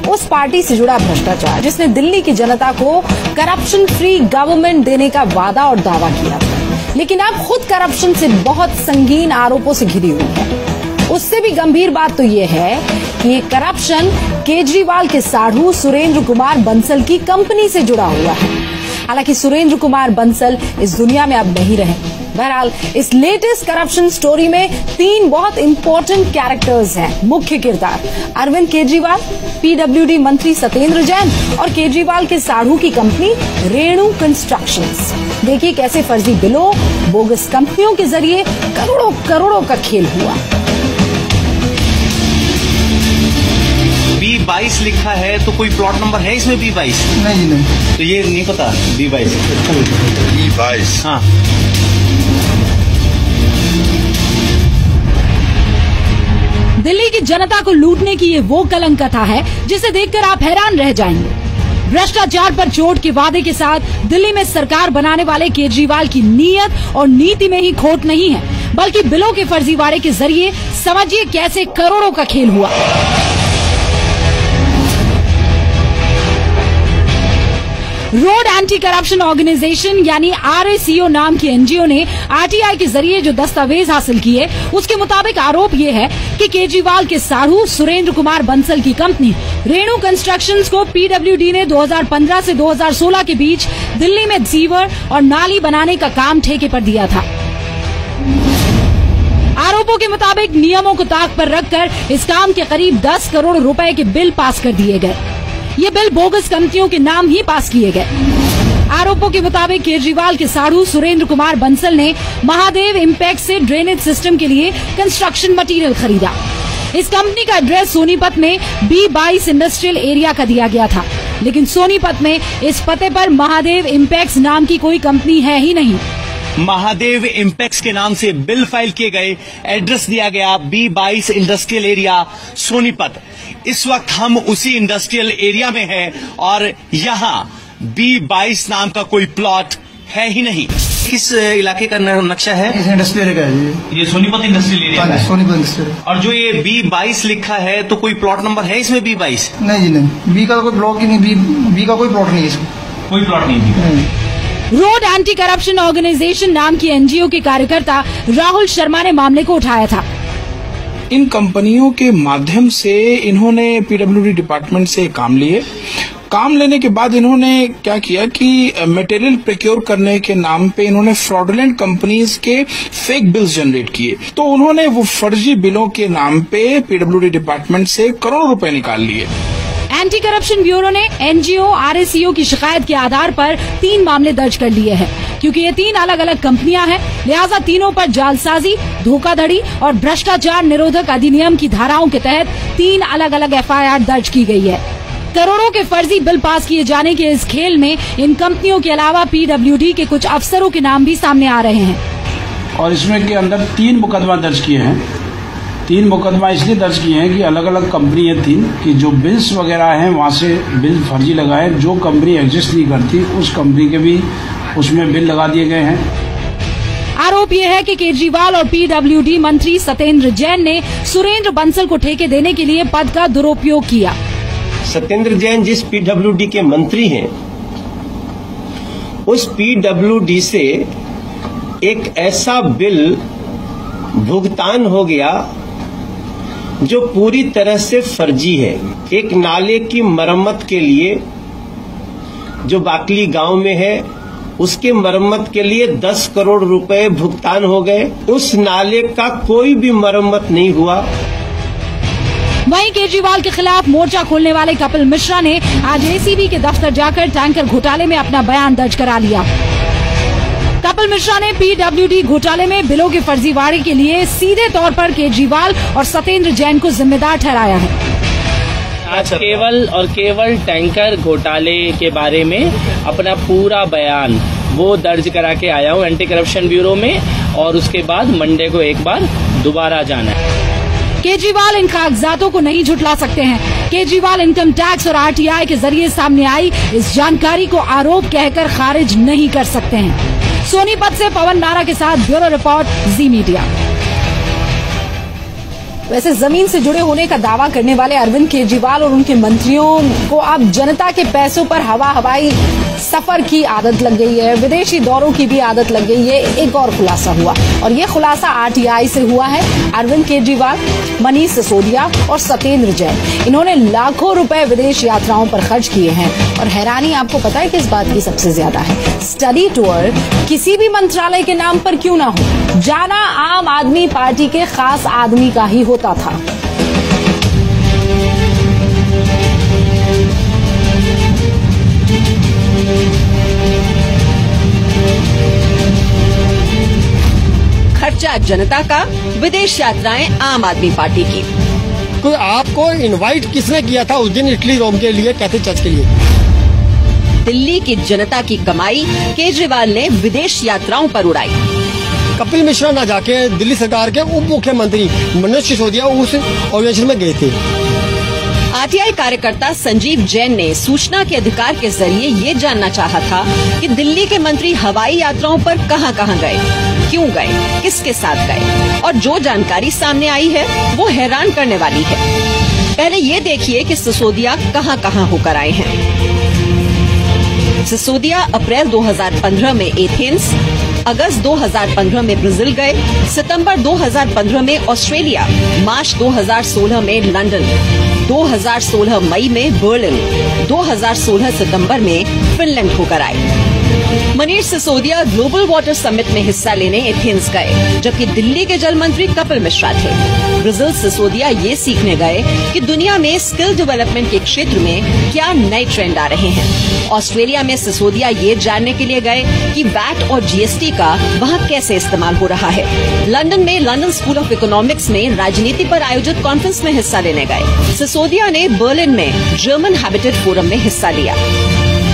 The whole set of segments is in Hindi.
उस पार्टी से जुड़ा भ्रष्टाचार जिसने दिल्ली की जनता को करप्शन फ्री गवर्नमेंट देने का वादा और दावा किया था, लेकिन अब खुद करप्शन से बहुत संगीन आरोपों से घिरी हुई है। उससे भी गंभीर बात तो ये है कि ये करप्शन केजरीवाल के साढ़ू सुरेंद्र कुमार बंसल की कंपनी से जुड़ा हुआ है। हालांकि सुरेंद्र कुमार बंसल इस दुनिया में अब नहीं रहे। बहरहाल इस लेटेस्ट करप्शन स्टोरी में 3 बहुत इंपॉर्टेंट कैरेक्टर्स हैं मुख्य किरदार, अरविंद केजरीवाल, पीडब्ल्यूडी मंत्री सत्येंद्र जैन और केजरीवाल के साढ़ू की कंपनी रेणु कंस्ट्रक्शंस। देखिए कैसे फर्जी बिलों, बोगस कंपनियों के जरिए करोड़ों करोड़ों का खेल हुआ। B22 लिखा है तो कोई प्लॉट नंबर है इसमें B22? नहीं। तो ये नहीं पता B22? B22 हाँ। दिल्ली की जनता को लूटने की ये वो कलंक कथा है जिसे देखकर आप हैरान रह जाएंगे। भ्रष्टाचार पर चोट के वादे के साथ दिल्ली में सरकार बनाने वाले केजरीवाल की नीयत और नीति में ही खोट नहीं है, बल्कि बिलों के फर्जीवाड़े के जरिए समझिए कैसे करोड़ों का खेल हुआ। रोड एंटी करप्शन ऑर्गेनाइजेशन यानी RACO नाम की NGO ने RTI के जरिए जो दस्तावेज हासिल किए, उसके मुताबिक आरोप ये है कि केजरीवाल के साढ़ू सुरेंद्र कुमार बंसल की कंपनी रेणु कंस्ट्रक्शंस को PWD ने 2015 से 2016 के बीच दिल्ली में सीवर और नाली बनाने का काम ठेके पर दिया था। आरोपों के मुताबिक नियमों को ताक पर रखकर इस काम के करीब 10 करोड़ रुपए के बिल पास कर दिए गए। ये बिल बोगस कंपनियों के नाम ही पास किए गए। आरोपों के मुताबिक केजरीवाल के साढ़ू सुरेंद्र कुमार बंसल ने महादेव इम्पैक्ट से ड्रेनेज सिस्टम के लिए कंस्ट्रक्शन मटेरियल खरीदा। इस कंपनी का एड्रेस सोनीपत में B22 इंडस्ट्रियल एरिया का दिया गया था, लेकिन सोनीपत में इस पते पर महादेव इम्पैक्ट नाम की कोई कंपनी है ही नहीं। महादेव इम्पैक्स के नाम से बिल फाइल किए गए, एड्रेस दिया गया B22 इंडस्ट्रियल एरिया सोनीपत। इस वक्त हम उसी इंडस्ट्रियल एरिया में हैं और यहाँ B22 नाम का कोई प्लॉट है ही नहीं। किस इलाके का नक्शा है? इस इंडस्ट्रियल एरिया है ये सोनीपत इंडस्ट्रियल एरिया है। सोनीपत इंडस्ट्रियल। और जो ये B22 लिखा है तो कोई प्लॉट नंबर है इसमें B22? नहीं। बी का कोई ब्लॉक ही नहीं, बी का कोई प्लॉट नहीं है इसमें। कोई प्लॉट नहीं। रोड एंटी करप्शन ऑर्गेनाइजेशन नाम की NGO के कार्यकर्ता राहुल शर्मा ने मामले को उठाया था। इन कंपनियों के माध्यम से इन्होंने PWD डिपार्टमेंट से काम लिए। काम लेने के बाद इन्होंने क्या किया कि मटेरियल प्रोक्योर करने के नाम पे इन्होंने फ्रॉडुलेंट कंपनीज के फेक बिल्स जनरेट किए। तो उन्होंने वो फर्जी बिलों के नाम पे PWD डिपार्टमेंट से करोड़ों रुपए निकाल लिए। एंटी करप्शन ब्यूरो ने NGO RACO की शिकायत के आधार पर 3 मामले दर्ज कर लिए हैं। क्योंकि ये 3 अलग अलग कंपनियां हैं, लिहाजा तीनों पर जालसाजी, धोखाधड़ी और भ्रष्टाचार निरोधक अधिनियम की धाराओं के तहत 3 अलग अलग FIR दर्ज की गई है। करोड़ों के फर्जी बिल पास किए जाने के इस खेल में इन कंपनियों के अलावा PWD के कुछ अफसरों के नाम भी सामने आ रहे हैं। और इसमें के अंदर 3 मुकदमा दर्ज किए हैं। 3 मुकदमा इसलिए दर्ज किए हैं कि अलग अलग कंपनी है 3 कि जो बिल्स वगैरह हैं वहाँ से बिल फर्जी लगाए। जो कंपनी एग्जिस्ट नहीं करती उस कंपनी के भी उसमें बिल लगा दिए गए हैं। आरोप यह है कि केजरीवाल और PWD मंत्री सत्येंद्र जैन ने सुरेंद्र बंसल को ठेके देने के लिए पद का दुरुपयोग किया। सत्येंद्र जैन जिस PWD के मंत्री हैं, उस PWD से एक ऐसा बिल भुगतान हो गया जो पूरी तरह से फर्जी है। एक नाले की मरम्मत के लिए जो बाकली गांव में है, उसके मरम्मत के लिए 10 करोड़ रुपए भुगतान हो गए। उस नाले का कोई भी मरम्मत नहीं हुआ। वहीं केजरीवाल के खिलाफ मोर्चा खोलने वाले कपिल मिश्रा ने आज ACB के दफ्तर जाकर टैंकर घोटाले में अपना बयान दर्ज करा लिया। कपिल मिश्रा ने PWD घोटाले में बिलों के फर्जीवाड़े के लिए सीधे तौर पर केजरीवाल और सत्येंद्र जैन को जिम्मेदार ठहराया है। आज केवल टैंकर घोटाले के बारे में अपना पूरा बयान वो दर्ज करा के आया हूँ एंटी करप्शन ब्यूरो में, और उसके बाद मंडे को एक बार दोबारा जाना है। केजरीवाल इन कागजातों को नहीं झुटला सकते हैं। केजरीवाल इनकम टैक्स और RTI के जरिए सामने आई इस जानकारी को आरोप कहकर खारिज नहीं कर सकते हैं। सोनीपत से पवन नारा के साथ ब्यूरो रिपोर्ट, जी मीडिया। वैसे जमीन से जुड़े होने का दावा करने वाले अरविंद केजरीवाल और उनके मंत्रियों को अब जनता के पैसों पर हवाई सफर की आदत लग गई है, विदेशी दौरों की भी आदत लग गई है। एक और खुलासा हुआ, और ये खुलासा आरटीआई से हुआ है। अरविंद केजरीवाल, मनीष सिसोदिया और सत्येंद्र जैन, इन्होंने लाखों रुपए विदेश यात्राओं पर खर्च किए हैं। और हैरानी आपको पता है किस बात की सबसे ज्यादा है? स्टडी टूर किसी भी मंत्रालय के नाम पर क्यों ना हो, जाना आम आदमी पार्टी के खास आदमी का ही होता था। खर्चा जनता का, विदेश यात्राएं आम आदमी पार्टी की। कोई आपको इनवाइट किसने किया था उस दिन इटली रोम के लिए, कैथलिक चर्च के लिए? दिल्ली की जनता की कमाई केजरीवाल ने विदेश यात्राओं पर उड़ाई। कपिल मिश्रा न जाके दिल्ली सरकार के उप मुख्यमंत्री मनीष सिसोदिया उस ऑर्गेनाइजेशन में गए थे। आरटीआई कार्यकर्ता संजीव जैन ने सूचना के अधिकार के जरिए ये जानना चाहा था कि दिल्ली के मंत्री हवाई यात्राओं पर कहां-कहां गए, क्यों गए, किसके साथ गए। और जो जानकारी सामने आई है वो हैरान करने वाली है। पहले ये देखिए कि सिसोदिया कहां-कहां होकर आए हैं। सिसोदिया अप्रैल 2015 में एथेंस, अगस्त 2015 में ब्राजील गए, सितंबर 2015 में ऑस्ट्रेलिया, मार्च 2016 में लंदन, 2016 मई में बर्लिन, 2016 सितंबर में फिनलैंड होकर आए। Manish Sisodia global water summit में हिस्सा लेने एथेंस गए, जबकि दिल्ली के जल मंत्री कपिल मिश्रा थे। ब्राजील सिसोदिया ये सीखने गए कि दुनिया में स्किल डेवलपमेंट के क्षेत्र में क्या नए ट्रेंड आ रहे हैं। ऑस्ट्रेलिया में सिसोदिया ये जानने के लिए गए कि वैट और जीएसटी का वहाँ कैसे इस्तेमाल हो रहा है। लंदन में लंदन स्कूल ऑफ इकोनॉमिक्स में राजनीति पर आयोजित कॉन्फ्रेंस में हिस्सा लेने गए। सिसोदिया ने बर्लिन में जर्मन हैबिटेट फोरम में हिस्सा लिया।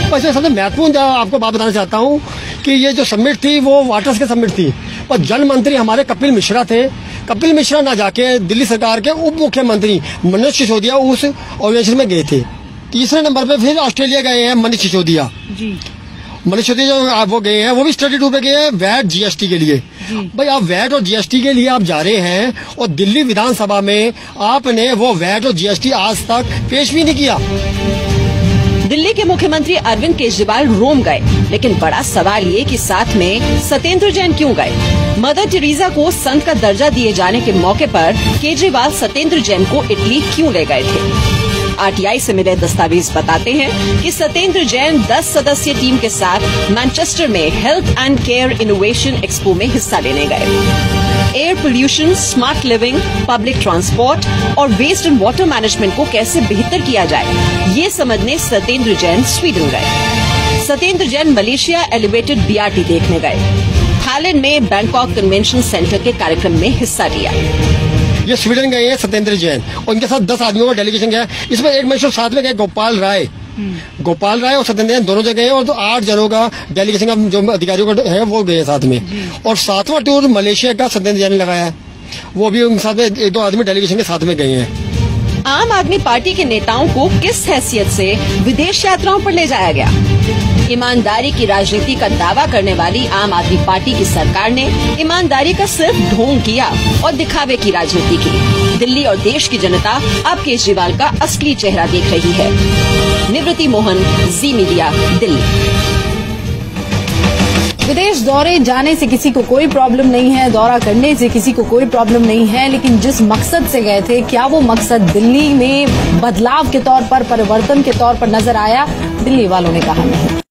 वैसे सबसे महत्वपूर्ण आपको बात बताना चाहता हूँ कि ये जो समिट थी वो वाटर्स की समिट थी, और जल मंत्री हमारे कपिल मिश्रा थे। कपिल मिश्रा न जाके दिल्ली सरकार के उप मुख्यमंत्री मनीष सिसोदिया उस ऑर्गेनाइजेशन में गए थे। तीसरे नंबर पे फिर ऑस्ट्रेलिया गए हैं मनीष सिसोदिया जी। मनीष सिसोदिया जो वो गए हैं वो भी स्टडी टूर पे गए हैं वैट जीएसटी के लिए। भाई आप वैट और जीएसटी के लिए आप जा रहे हैं, और दिल्ली विधानसभा में आपने वो वैट और जीएसटी आज तक पेश भी नहीं किया। दिल्ली के मुख्यमंत्री अरविंद केजरीवाल रोम गए, लेकिन बड़ा सवाल ये कि साथ में सत्येंद्र जैन क्यों गए। मदर टेरेसा को संत का दर्जा दिए जाने के मौके पर केजरीवाल सत्येंद्र जैन को इटली क्यों ले गए थे। आरटीआई से मिले दस्तावेज बताते हैं कि सत्येंद्र जैन 10 सदस्यीय टीम के साथ मैनचेस्टर में health and care innovation expo में हिस्सा लेने गए। Air pollution, smart living, public transport और वेस्ट एंड वाटर मैनेजमेंट को कैसे बेहतर किया जाए, ये समझने सत्येंद्र जैन स्वीडन गए। Satyendra Jain Malaysia elevated BRT देखने गए। थाईलैंड में बैंकॉक कन्वेंशन सेंटर के कार्यक्रम में हिस्सा लिया। ये स्वीडन गए हैं सत्येंद्र जैन, और इनके साथ 10 आदमियों का डेलीगेशन गया। इसमें एक मनुष्य साथ में गए गोपाल राय और सत्येंद्र जैन दोनों जगह गए, और 8 जनों का डेलीगेशन का जो अधिकारियों का है वो गए साथ में। और 7वां टूर मलेशिया का सत्येंद्र जैन ने लगाया है, वो भी उनके साथ में 1-2 आदमी डेलीगेशन के साथ में गए हैं। आम आदमी पार्टी के नेताओं को किस हैसियत से विदेश यात्राओं पर ले जाया गया? ईमानदारी की राजनीति का दावा करने वाली आम आदमी पार्टी की सरकार ने ईमानदारी का सिर्फ ढोंग किया और दिखावे की राजनीति की। दिल्ली और देश की जनता अब केजरीवाल का असली चेहरा देख रही है। निवृत्ति मोहन, जी मीडिया, दिल्ली। विदेश दौरे जाने से किसी को कोई प्रॉब्लम नहीं है, दौरा करने से किसी को कोई प्रॉब्लम नहीं है, लेकिन जिस मकसद से गए थे, क्या वो मकसद दिल्ली में बदलाव के तौर पर, परिवर्तन के तौर पर नजर आया? दिल्ली वालों ने कहा नहीं।